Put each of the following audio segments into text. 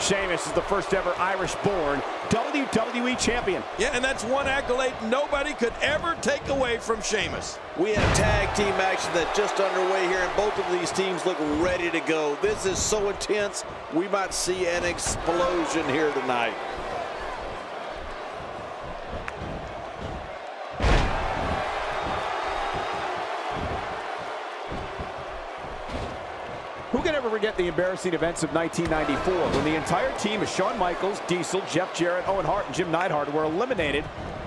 Sheamus is the first ever Irish-born WWE champion. Yeah, and that's one accolade nobody could ever take away from Sheamus. We have tag team action that's just underway here, and both of these teams look ready to go. This is so intense, we might see an explosion here tonight. Who can ever forget the embarrassing events of 1994 when the entire team of Shawn Michaels, Diesel, Jeff Jarrett, Owen Hart, and Jim Neidhart were eliminated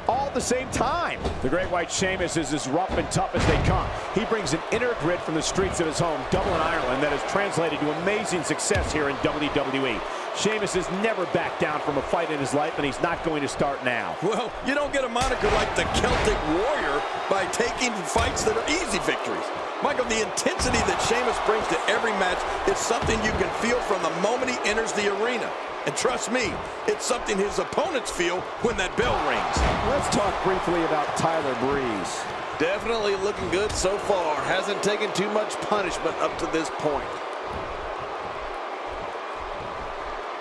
all at the same time? The Great White Sheamus is as rough and tough as they come. He brings an inner grit from the streets of his home, Dublin, Ireland, that has translated to amazing success here in WWE. Sheamus has never backed down from a fight in his life, and he's not going to start now. Well, you don't get a moniker like the Celtic Warrior by taking fights that are easy victories. Michael, the intensity that Sheamus brings to every match is something you can feel from the moment he enters the arena. And trust me, it's something his opponents feel when that bell rings. Let's talk briefly about Tyler Breeze. Definitely looking good so far. Hasn't taken too much punishment up to this point.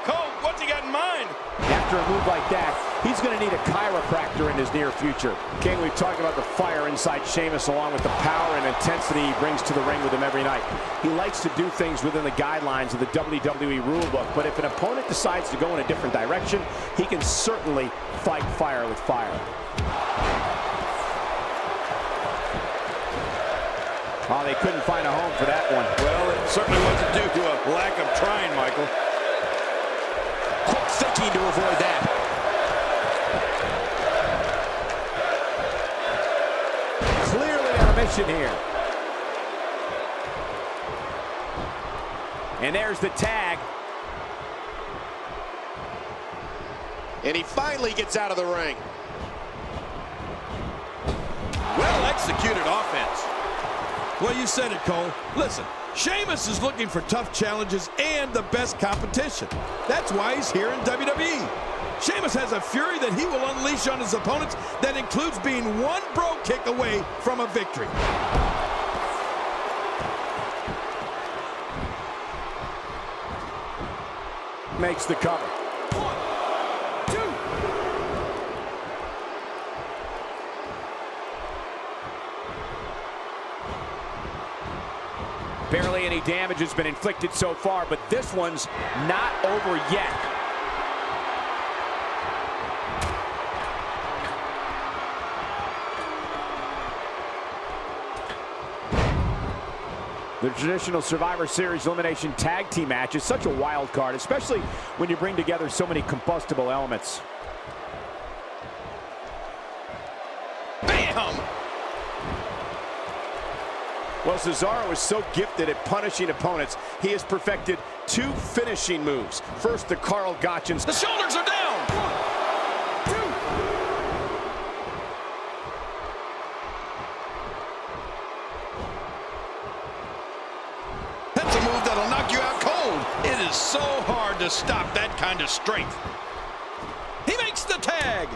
Cole, what's he got in mind? After a move like that, he's going to need a chiropractor in his near future. King, we've talked about the fire inside Sheamus along with the power and intensity he brings to the ring with him every night. He likes to do things within the guidelines of the WWE rulebook, but if an opponent decides to go in a different direction, he can certainly fight fire with fire. Oh, they couldn't find a home for that one. Well, it certainly wasn't due to a lack of trying, Michael. Quick thinking to avoid that. Clearly on a mission here. And there's the tag. And he finally gets out of the ring. Well executed offense. Well, you said it, Cole. Listen, Sheamus is looking for tough challenges and the best competition. That's why he's here in WWE. Sheamus has a fury that he will unleash on his opponents that includes being one bro kick away from a victory. Makes the cover. 1, 2. Barely any damage has been inflicted so far, but this one's not over yet. The traditional Survivor Series elimination tag team match is such a wild card, especially when you bring together so many combustible elements. Bam! Well, Cesaro is so gifted at punishing opponents, he has perfected 2 finishing moves. First, the Carl Gotchins. The shoulders are down! 1, 2. That's a move that'll knock you out cold. It is so hard to stop that kind of strength. He makes the tag.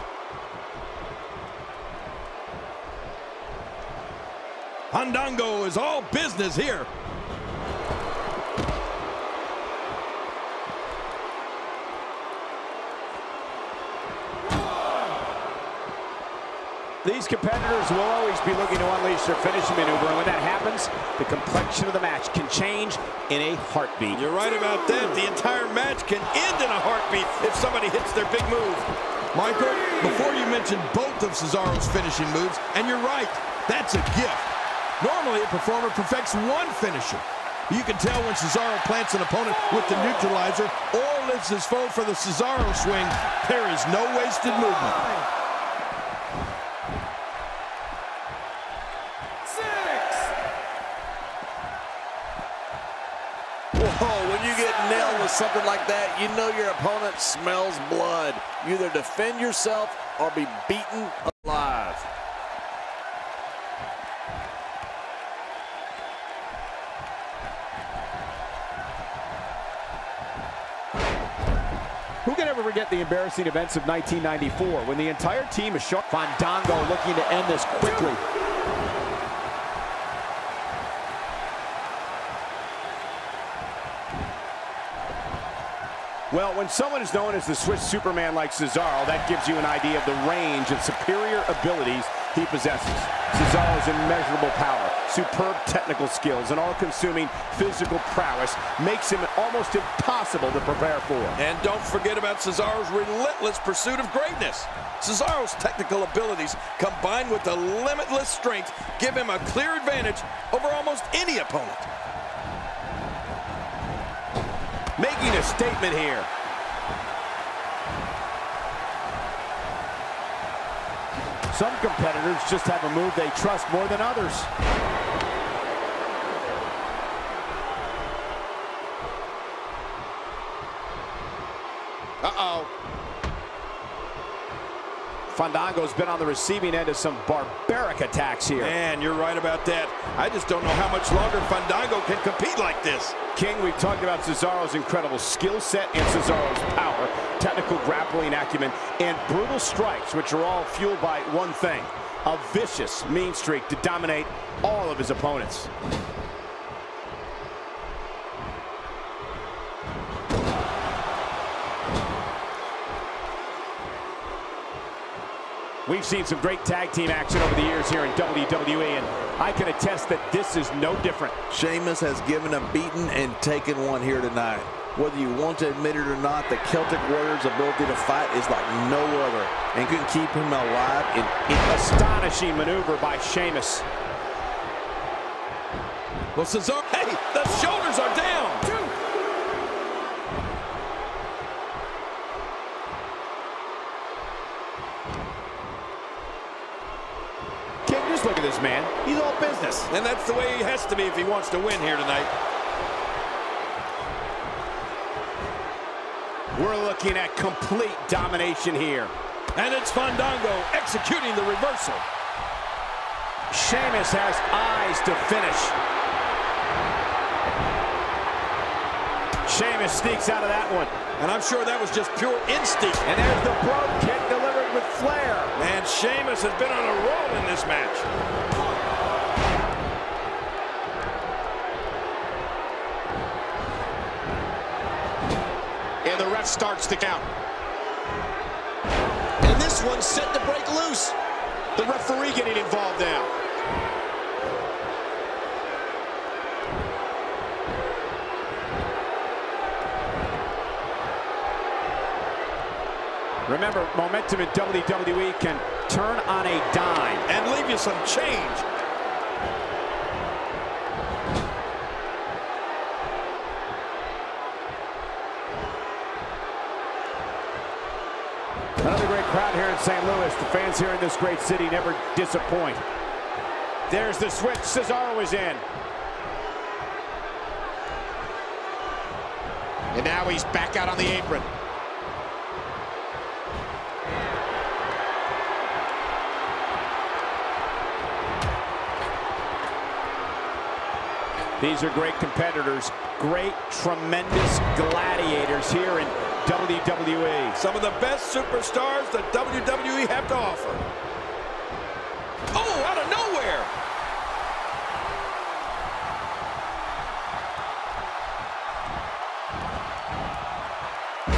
Fandango is all business here. These competitors will always be looking to unleash their finishing maneuver, and when that happens, the complexion of the match can change in a heartbeat. You're right about that. The entire match can end in a heartbeat if somebody hits their big move. Michael, before you mentioned both of Cesaro's finishing moves, and you're right, that's a gift. Normally, a performer perfects one finisher. You can tell when Cesaro plants an opponent with the neutralizer or lifts his foe for the Cesaro swing. There is no wasted movement. 6. Whoa, when you get nailed with something like that, you know your opponent smells blood. You either defend yourself or be beaten alive. Who can ever forget the embarrassing events of 1994 when the entire team of Fandango looking to end this quickly? Well, when someone is known as the Swiss Superman like Cesaro, that gives you an idea of the range and superior abilities he possesses. Cesaro's immeasurable power, superb technical skills, and all-consuming physical prowess makes him almost impossible to prepare for. And don't forget about Cesaro's relentless pursuit of greatness. Cesaro's technical abilities, combined with the limitless strength, give him a clear advantage over almost any opponent. Making a statement here. Some competitors just have a move they trust more than others. Uh-oh. Fandango's been on the receiving end of some barbaric attacks here. Man, you're right about that. I just don't know how much longer Fandango can compete like this. King, we've talked about Cesaro's incredible skill set and Cesaro's power, technical grappling acumen, and brutal strikes, which are all fueled by one thing: a vicious, mean streak to dominate all of his opponents. We've seen some great tag team action over the years here in WWE, and I can attest that this is no different. Sheamus has given a beating and taken one here tonight. Whether you want to admit it or not, the Celtic Warrior's ability to fight is like no other, and can keep him alive in astonishing maneuver by Sheamus. Well, Cesaro, hey, the shoulders are down. Just look at this man. He's all business. And that's the way he has to be if he wants to win here tonight. We're looking at complete domination here. And it's Fandango executing the reversal. Sheamus has eyes to finish. Sheamus sneaks out of that one. And I'm sure that was just pure instinct. And there's the brogue kick delivered with flair. Man, Sheamus has been on a roll in this match. And the ref starts to count. And this one's set to break loose. The referee getting involved now. Remember, momentum in WWE can turn on a dime. And leave you some change. Another great crowd here in St. Louis. The fans here in this great city never disappoint. There's the switch. Cesaro is in. And now he's back out on the apron. These are great competitors, great, tremendous gladiators here in WWE. Some of the best superstars that WWE have to offer. Oh, out of nowhere!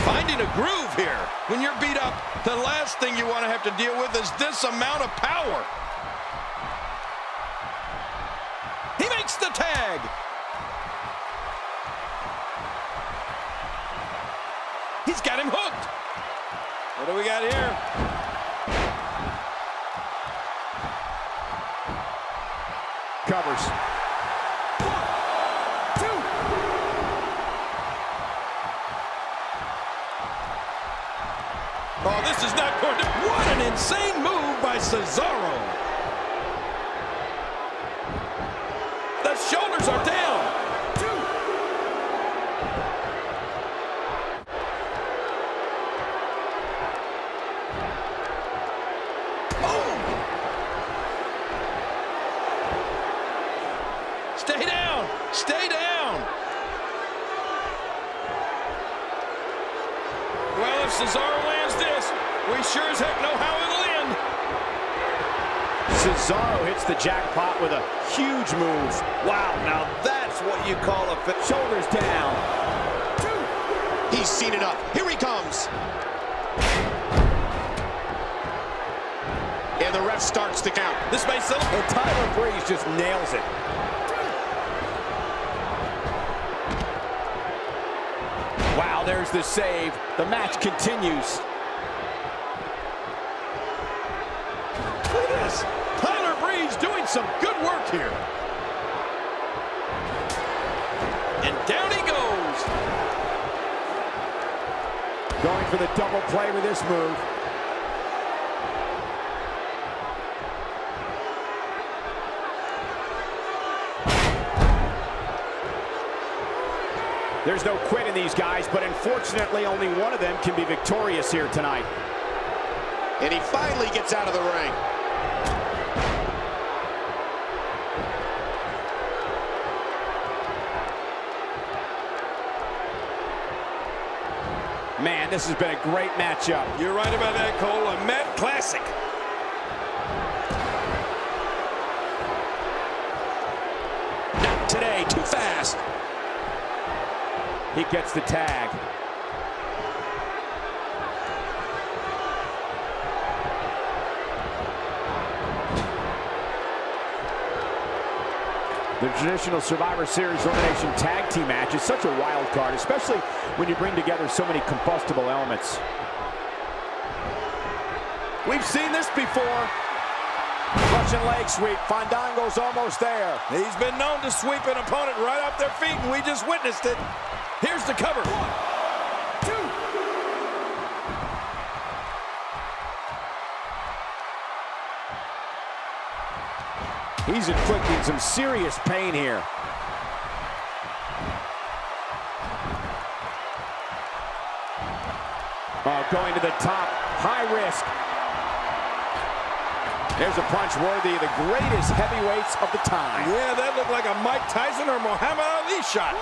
Finding a groove here. When you're beat up, the last thing you want to have to deal with is this amount of power. He makes the tag. He's got him hooked. What do we got here? Covers. 1, 2. Oh, this is not going to... What an insane move by Cesaro. The shoulders are down. 2. Oh! Stay down. Stay down. Well, if Cesaro lands this, we sure as heck know how it'll end. Cesaro hits the jackpot with a huge move. wow, now that's what you call a fit. Shoulders down. 2. He's seen enough. Here he comes. And the ref starts the count. This may settle. And Tyler Breeze just nails it. Wow, there's the save. The match continues. Look at this. Tyler Breeze doing some good work here. And down he goes. Going for the double play with this move. There's no quit in these guys, but unfortunately only one of them can be victorious here tonight. And he finally gets out of the ring. Man, this has been a great matchup. You're right about that, Cole. A Matt classic. Not today, too fast. He gets the tag. The traditional Survivor Series Elimination Tag Team match is such a wild card, especially when you bring together so many combustible elements. We've seen this before. Russian leg sweep. Fandango's almost there. He's been known to sweep an opponent right off their feet, and we just witnessed it. Here's the cover. 1, 2. He's inflicting some serious pain here. Oh, going to the top. High risk. There's a punch worthy of the greatest heavyweights of the time. Yeah, that looked like a Mike Tyson or Muhammad Ali shot.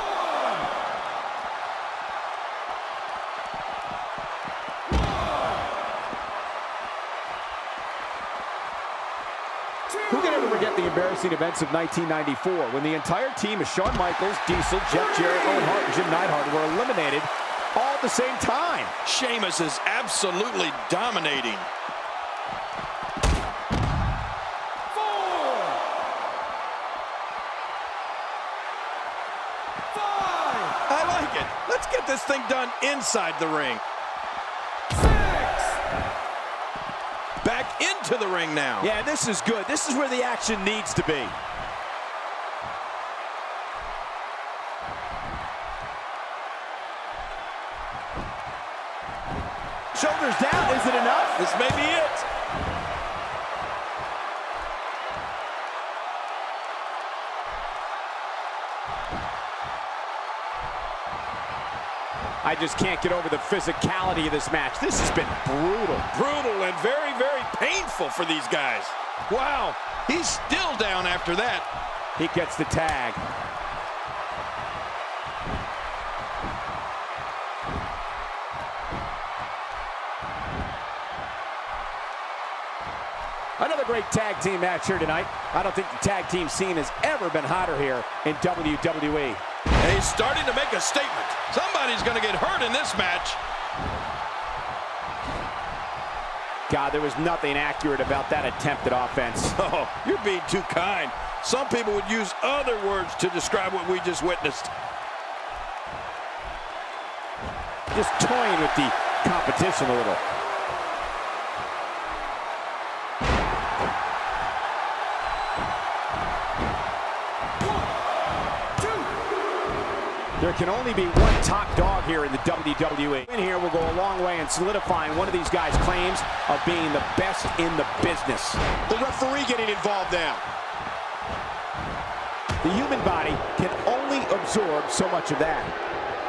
Who can ever forget the embarrassing events of 1994 when the entire team of Shawn Michaels, Diesel, Jeff Jarrett, Owen Hart, and Jim Neidhart were eliminated all at the same time? Sheamus is absolutely dominating. 4, 5. I like it. Let's get this thing done inside the ring. 6. Back into the ring now. Yeah, this is good. This is where the action needs to be. Shoulders down. Is it enough? This may be it. I just can't get over the physicality of this match. This has been brutal. Brutal and very, very painful for these guys. Wow, he's still down after that. He gets the tag. Another great tag team match here tonight. I don't think the tag team scene has ever been hotter here in WWE. And he's starting to make a statement. Somebody's going to get hurt in this match. God, there was nothing accurate about that attempted offense. Oh, you're being too kind. Some people would use other words to describe what we just witnessed. Just toying with the competition a little. There can only be one top dog here in the WWE. In here will go a long way in solidifying one of these guys' claims of being the best in the business. The referee getting involved now. The human body can only absorb so much of that.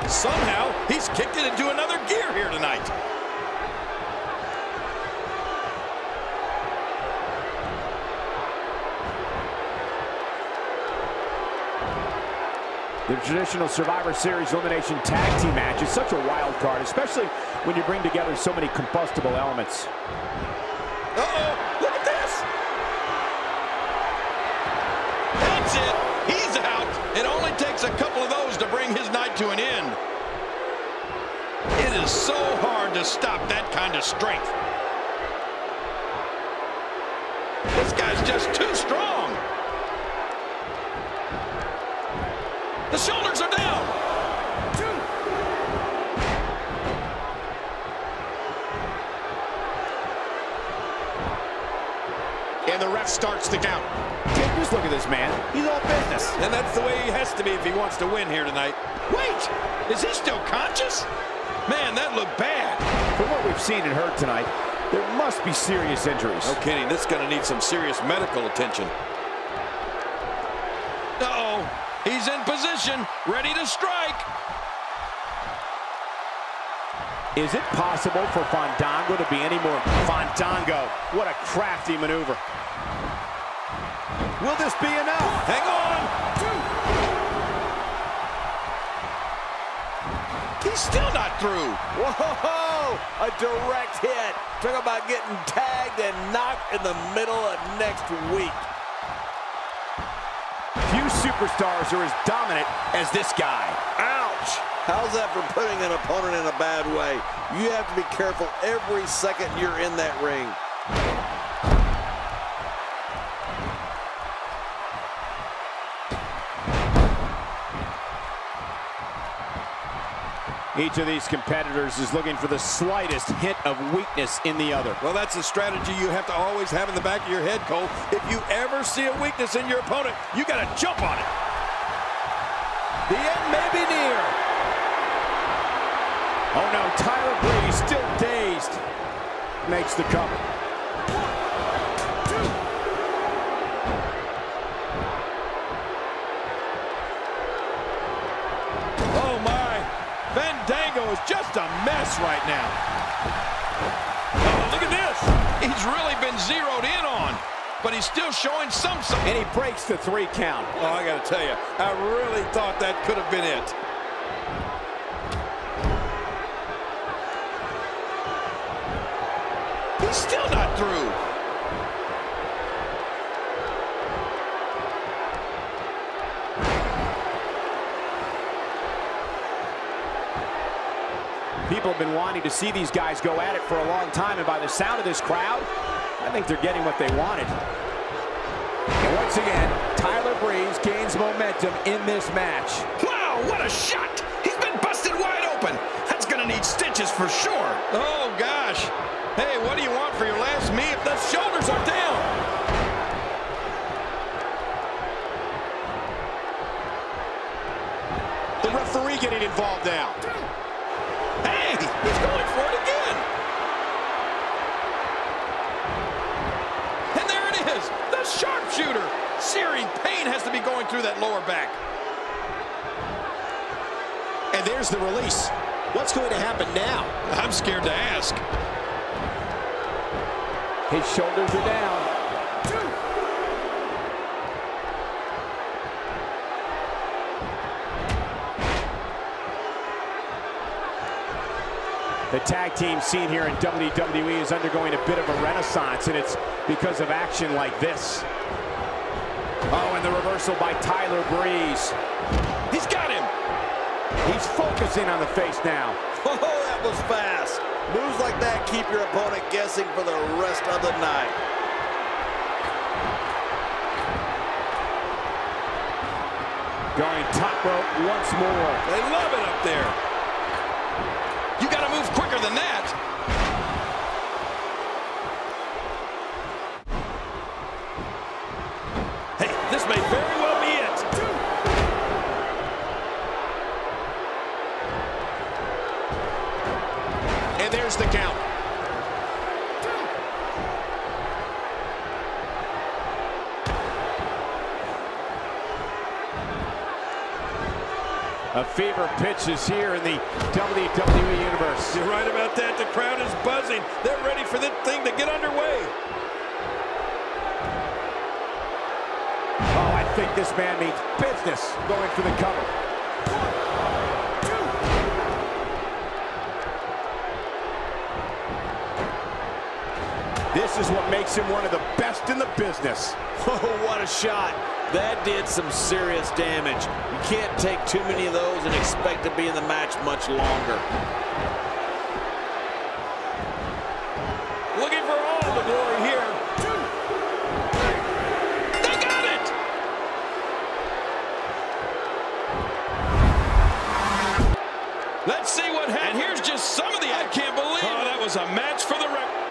Somehow, he's kicked it into another gear here tonight. The traditional Survivor Series Elimination Tag Team match is such a wild card, especially when you bring together so many combustible elements. Uh-oh, look at this. That's it. He's out. It only takes a couple of those to bring his night to an end. to stop that kind of strength. This guy's just too strong. The shoulders are down. 2. And the ref starts the count. Just look at this man. He's all business. And that's the way he has to be if he wants to win here tonight. Wait, is he still conscious? Man, that looked bad. From what we've seen and heard tonight, there must be serious injuries. No kidding, this is going to need some serious medical attention. Uh-oh, he's in position, ready to strike. Is it possible for Fandango to be any more Fandango? What a crafty maneuver. Will this be enough? Hang on. 2. He's still not through. Whoa! A direct hit. Talk about getting tagged and knocked in the middle of next week. Few superstars are as dominant as this guy. Ouch! How's that for putting an opponent in a bad way? You have to be careful every second you're in that ring. Each of these competitors is looking for the slightest hint of weakness in the other. Well, that's a strategy you have to always have in the back of your head, Cole. If you ever see a weakness in your opponent, you got to jump on it. The end may be near. Oh no, Tyler Breeze still dazed. Makes the cover. 1, 2. Oh my, Fandango is just a mess right now. Oh, look at this. He's really been zeroed in on, but he's still showing some sign. And he breaks the 3 count. Oh, I got to tell you, I really thought that could have been it. He's still not through. People have been wanting to see these guys go at it for a long time, and by the sound of this crowd, I think they're getting what they wanted. And once again, Tyler Breeze gains momentum in this match. Wow, what a shot! He's been busted wide open. That's gonna need stitches for sure. Oh, gosh. Hey, what do you want for your last meal? The shoulders are down. The referee getting involved now. Hey, he's going for it again. And there it is, the sharpshooter. Searing pain has to be going through that lower back. And there's the release. What's going to happen now? I'm scared to ask. His shoulders are down. 2. The tag team scene here in WWE is undergoing a bit of a renaissance, and it's because of action like this. Oh, and the reversal by Tyler Breeze. He's got him. He's focusing on the face now. Oh, that was fast. Moves like that keep your opponent guessing for the rest of the night. Going top rope once more. They love it up there. You got to move quicker than that. Hey, this may very well be it. 2. And there's the count. A fever pitch is here in the WWE Universe. You're right about that. The crowd is buzzing. They're ready for this thing to get underway. Oh, I think this man means business going for the cover. 1, 2. This is what makes him one of the best in the business. Oh, what a shot. That did some serious damage. You can't take too many of those and expect to be in the match much longer. just some of the... I can't believe it. That was a match for the record.